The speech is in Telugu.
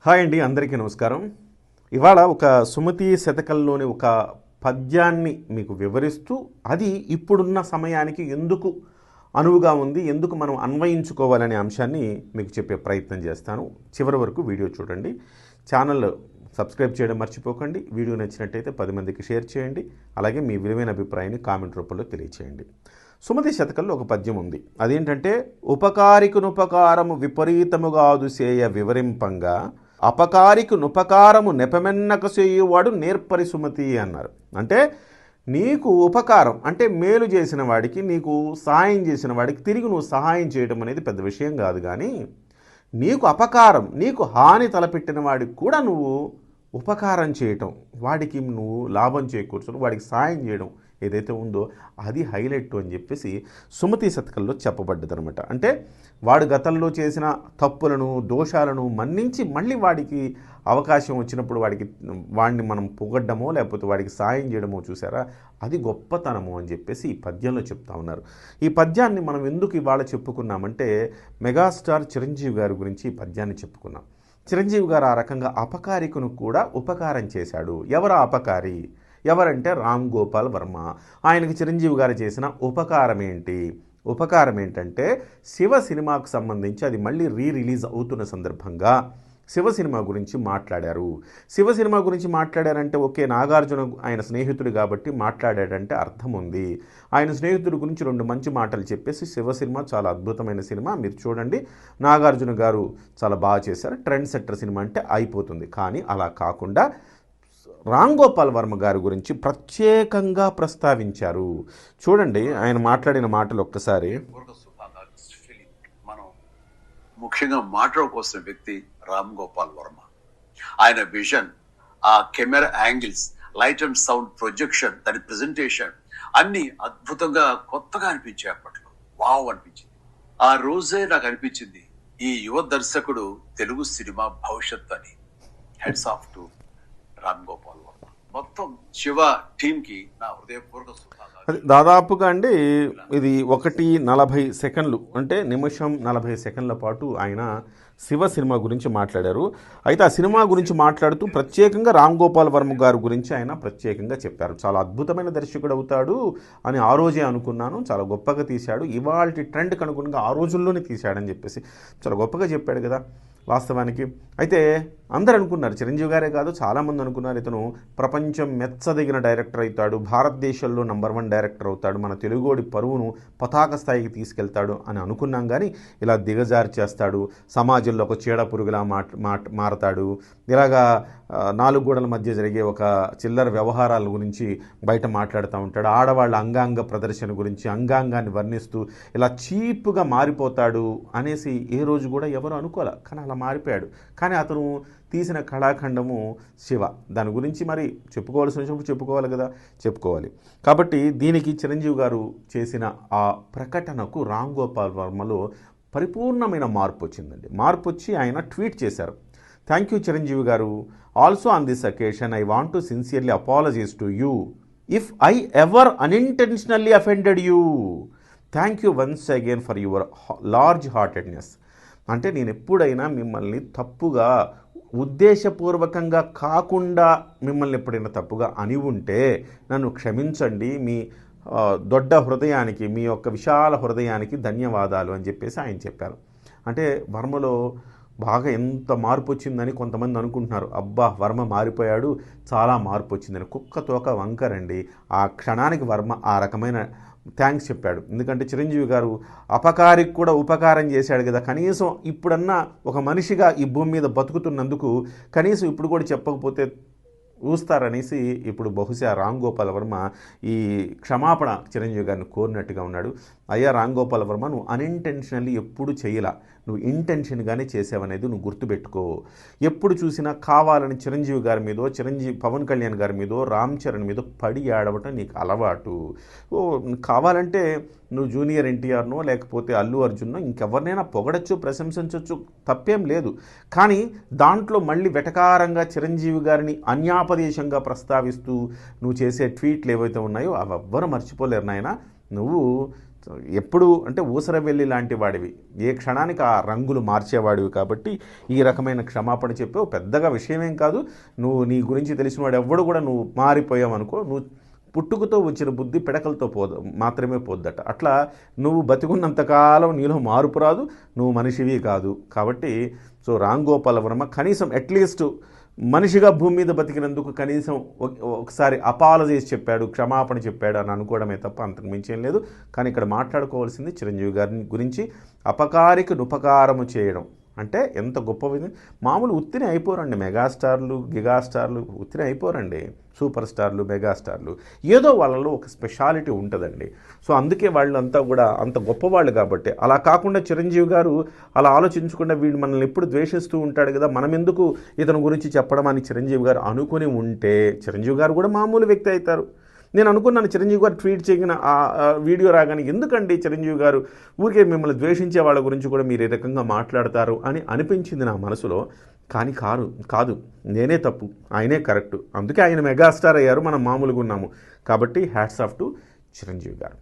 హాయ్ అండి, అందరికీ నమస్కారం. ఇవాళ ఒక సుమతి శతకంలోని ఒక పద్యాన్ని మీకు వివరిస్తూ అది ఇప్పుడున్న సమయానికి ఎందుకు అనువుగా ఉంది, ఎందుకు మనం అన్వయించుకోవాలనే అంశాన్ని మీకు చెప్పే ప్రయత్నం చేస్తాను. చివరి వరకు వీడియో చూడండి. ఛానల్ సబ్స్క్రైబ్ చేయడం మర్చిపోకండి. వీడియో నచ్చినట్టయితే 10 మందికి షేర్ చేయండి. అలాగే మీ విలువైన అభిప్రాయాన్ని కామెంట్ రూపంలో తెలియచేయండి. సుమతి శతకంలో ఒక పద్యం ఉంది. అదేంటంటే, ఉపకారికునుపకారము విపరీతముగాదు సేయ వివరింపంగా అపకారికి నుపకారము నెపమెన్నక చేయువాడు నేర్పరి సుమతి అన్నారు. అంటే నీకు ఉపకారం అంటే మేలు చేసిన వాడికి, నీకు సహాయం చేసిన వాడికి తిరిగి నువ్వు సహాయం చేయడం అనేది పెద్ద విషయం కాదు. కానీ నీకు అపకారం, నీకు హాని తలపెట్టిన వాడికి కూడా నువ్వు ఉపకారం చేయటం, వాడికి నువ్వు లాభం చేకూర్చడం, వాడికి సహాయం చేయడం ఏదైతే ఉందో అది హైలైట్ అని చెప్పేసి సుమతి శతకంలో చెప్పబడ్డదనమాట. అంటే వాడు గతంలో చేసిన తప్పులను, దోషాలను మన్నించి మళ్ళీ వాడికి అవకాశం వచ్చినప్పుడు వాడిని మనం పొగడ్డమో లేకపోతే వాడికి సాయం చేయడమో చూసారా, అది గొప్పతనము అని చెప్పేసి ఈ పద్యంలో చెప్తా ఉన్నారు. ఈ పద్యాన్ని మనం ఎందుకు ఇవాళ చెప్పుకున్నామంటే, మెగాస్టార్ చిరంజీవి గారి గురించి ఈ పద్యాన్ని చెప్పుకున్నాం. చిరంజీవి గారు ఆ రకంగా అపకారికును కూడా ఉపకారం చేశాడు. ఎవరు అపకారి? ఎవరంటే రామ్ గోపాల్ వర్మ. ఆయనకి చిరంజీవి గారు చేసిన ఉపకారం ఏంటి? ఉపకారం ఏంటంటే, శివ సినిమాకు సంబంధించి అది మళ్ళీ రిలీజ్ అవుతున్న సందర్భంగా శివ సినిమా గురించి మాట్లాడారు. శివ సినిమా గురించి మాట్లాడారంటే ఓకే, నాగార్జున ఆయన స్నేహితుడు కాబట్టి మాట్లాడాడంటే అర్థం ఉంది. ఆయన స్నేహితుడి గురించి 2 మంచి మాటలు చెప్పేసి శివ సినిమా చాలా అద్భుతమైన సినిమా, మీరు చూడండి, నాగార్జున గారు చాలా బాగా చేశారు, ట్రెండ్ సెట్టర్ సినిమా అంటే అయిపోతుంది. కానీ అలా కాకుండా రామ్ గోపాల్ వర్మ గారి గురించి ప్రత్యేకంగా ప్రస్తావించారు. చూడండి ఆయన మాట్లాడిన మాటలు ఒక్కసారి. మనం ముఖ్యంగా మాట్లాడుకోవాల్సిన వ్యక్తి రామ్ గోపాల్ వర్మ. ఆయన విజన్, ఆ camera angles, light and sound projection, దాని ప్రెజెంటేషన్ అన్ని అద్భుతంగా కొత్తగా అనిపించాయి. అప్పట్లో వావ్ అనిపించింది. ఆ రోజే నాకు అనిపించింది, ఈ యువ దర్శకుడు తెలుగు సినిమా భవిష్యత్ అని. Heads off to Ram Gopal Varma. మొత్తం శివ టీమ్ కి నా హృదయపూర్వక శుభాకాంక్షలు. దాదాపుగా అండి ఇది 1:40 సెకండ్లు, అంటే నిమిషం 40 సెకండ్ల పాటు ఆయన శివ సినిమా గురించి మాట్లాడారు. అయితే ఆ సినిమా గురించి మాట్లాడుతూ ప్రత్యేకంగా రామ్ గోపాల్ వర్మ గారి గురించి ఆయన ప్రత్యేకంగా చెప్పారు. చాలా అద్భుతమైన దర్శకుడు అవుతాడు అని ఆ రోజే అనుకున్నాను, చాలా గొప్పగా తీశాడు, ఇవాళ ట్రెండ్కి అనుగుణంగా ఆ రోజుల్లోనే తీశాడని చెప్పేసి చాలా గొప్పగా చెప్పాడు కదా వాస్తవానికి. అయితే అందరు అనుకున్నారు, చిరంజీవి గారే కాదు చాలామంది అనుకున్నారు, ఇతను ప్రపంచం మెచ్చదగిన డైరెక్టర్ అవుతాడు, భారతదేశంలో నంబర్ 1 డైరెక్టర్ అవుతాడు, మన తెలుగోడి పరువును పతాక స్థాయికి తీసుకెళ్తాడు అని అనుకున్నాం. కానీ ఇలా దిగజారి చేస్తాడు, సమాజంలో ఒక చీడ పురుగులా మారతాడు, ఇలాగా 4 గోడల మధ్య జరిగే ఒక చిల్లర వ్యవహారాల గురించి బయట మాట్లాడుతూ ఉంటాడు, ఆడవాళ్ళ అంగాంగ ప్రదర్శన గురించి అంగాంగాన్ని వర్ణిస్తూ ఇలా చీప్గా మారిపోతాడు అనేసి ఏ రోజు కూడా ఎవరు అనుకోలే. కానీ అలా మారిపోయాడు. కానీ అతను తీసిన కళాఖండము శివ, దాని గురించి మరి చెప్పుకోవాల్సిన వచ్చినప్పుడు చెప్పుకోవాలి కదా, చెప్పుకోవాలి. కాబట్టి దీనికి చిరంజీవి గారు చేసిన ఆ ప్రకటనకు రామ్ గోపాల్ వర్మలో పరిపూర్ణమైన మార్పు వచ్చిందండి. మార్పు వచ్చి ఆయన ట్వీట్ చేశారు, థ్యాంక్ యూ చిరంజీవి గారు, also on this occasion I want to sincerely apologise to you if I ever unintentionally offended you. Thank you once again for your large heartedness. అంటే నేను ఎప్పుడైనా మిమ్మల్ని తప్పుగా, ఉద్దేశపూర్వకంగా కాకుండా మిమ్మల్ని ఎప్పుడైనా తప్పుగా అని ఉంటే నన్ను క్షమించండి, మీ దొడ్డ హృదయానికి, మీ యొక్క విశాల హృదయానికి ధన్యవాదాలు అని చెప్పేసి ఆయన చెప్పారు. అంటే వర్మలో బాగా ఎంత మార్పు వచ్చిందని కొంతమంది అనుకుంటున్నారు, అబ్బా వర్మ మారిపోయాడు, చాలా మార్పు వచ్చిందని. కుక్క తోక వంకరండి. ఆ క్షణానికి వర్మ ఆ రకమైన థ్యాంక్స్ చెప్పాడు. ఎందుకంటే చిరంజీవి గారు అపకారికి కూడా ఉపకారం చేశాడు కదా, కనీసం ఇప్పుడన్నా ఒక మనిషిగా ఈ భూమి మీద బతుకుతున్నందుకు కనీసం ఇప్పుడు కూడా చెప్పకపోతే ఊస్తారనేసి ఇప్పుడు బహుశా రామ్ గోపాల్ వర్మ ఈ క్షమాపణ చిరంజీవి గారిని కోరినట్టుగా ఉన్నాడు. అయ్యా రామ్ గోపాల్ వర్మ, నువ్వు అన్ఇంటెన్షనల్లీ ఎప్పుడు చేయలా, నువ్వు ఇంటెన్షన్గానే చేసావనేది నువ్వు గుర్తుపెట్టుకో. ఎప్పుడు చూసినా కావాలని చిరంజీవి గారి మీదో, పవన్ కళ్యాణ్ గారి మీదో, రామ్ చరణ్ మీదో పడి ఆడవటం నీకు అలవాటు. కావాలంటే నువ్వు జూనియర్ ఎన్టీఆర్నో లేకపోతే అల్లు అర్జున్నో ఇంకెవరినైనా పొగడచ్చు, ప్రశంసించవచ్చు, తప్పేం లేదు. కానీ దాంట్లో మళ్ళీ వెటకారంగా చిరంజీవి గారిని అన్యాపదేశంగా ప్రస్తావిస్తూ నువ్వు చేసే ట్వీట్లు ఏవైతే ఉన్నాయో అవి ఎవ్వరూ మర్చిపోలేరు నాయన. నువ్వు ఎప్పుడు అంటే ఊసరవెల్లి లాంటి వాడివి, ఏ క్షణానికి ఆ రంగులు మార్చేవాడివి, కాబట్టి ఈ రకమైన క్షమాపణ చెప్పావు. పెద్దగా విషయమేం కాదు. నువ్వు నీ గురించి తెలిసిన వాడు ఎవ్వడు కూడా నువ్వు మారిపోయావు అనుకో, నువ్వు పుట్టుకతో వచ్చిన బుద్ధి పిడకలతో మాత్రమే పోద్దట. అట్లా నువ్వు బతికున్నంతకాలం నీలో మార్పు రాదు, నువ్వు మనిషివి కాదు. కాబట్టి సో రామ్ గోపాల్ వర్మ కనీసం అట్లీస్ట్ మనిషిగా భూమి మీద బతికినందుకు కనీసం ఒకసారి అపాలజీస్ చెప్పాడు, క్షమాపణ చెప్పాడు అని అనుకోవడమే తప్ప అంతకు మించేం లేదు. కానీ ఇక్కడ మాట్లాడుకోవాల్సింది చిరంజీవి గారి గురించి. అపకారికి నుపకారము చేయడం అంటే ఎంత గొప్పది. మామూలు ఉత్తిని అయిపోరండి మెగాస్టార్లు, గిగాస్టార్లు ఉత్తిని అయిపోరండి. సూపర్ స్టార్లు, మెగాస్టార్లు ఏదో వాళ్ళలో ఒక స్పెషాలిటీ ఉంటుందండి. సో అందుకే వాళ్ళంతా కూడా అంత గొప్పవాళ్ళు. కాబట్టి అలా కాకుండా చిరంజీవి గారు అలా ఆలోచించకుండా వీడు మనల్ని ఎప్పుడు ద్వేషిస్తూ ఉంటాడు కదా, మనం ఎందుకు ఇతని గురించి చెప్పడం అని చిరంజీవి గారు అనుకుని ఉంటే చిరంజీవి గారు కూడా మామూలు వ్యక్తి అవుతారు. నేను అనుకున్నాను చిరంజీవి గారు ట్వీట్ చేయగిన ఆ వీడియో రాగానే ఎందుకండి చిరంజీవి గారు ఊరికే మిమ్మల్ని ద్వేషించే వాళ్ళ గురించి కూడా మీరు ఈ రకంగా మాట్లాడతారు అని అనిపించింది నా మనసులో. కానీ కాదు, నేనే తప్పు, ఆయనే కరెక్ట్. అందుకే ఆయన మెగాస్టార్ అయ్యారు, మనం మామూలుగా ఉన్నాము. కాబట్టి హ్యాట్స్ ఆఫ్ టు చిరంజీవి గారు.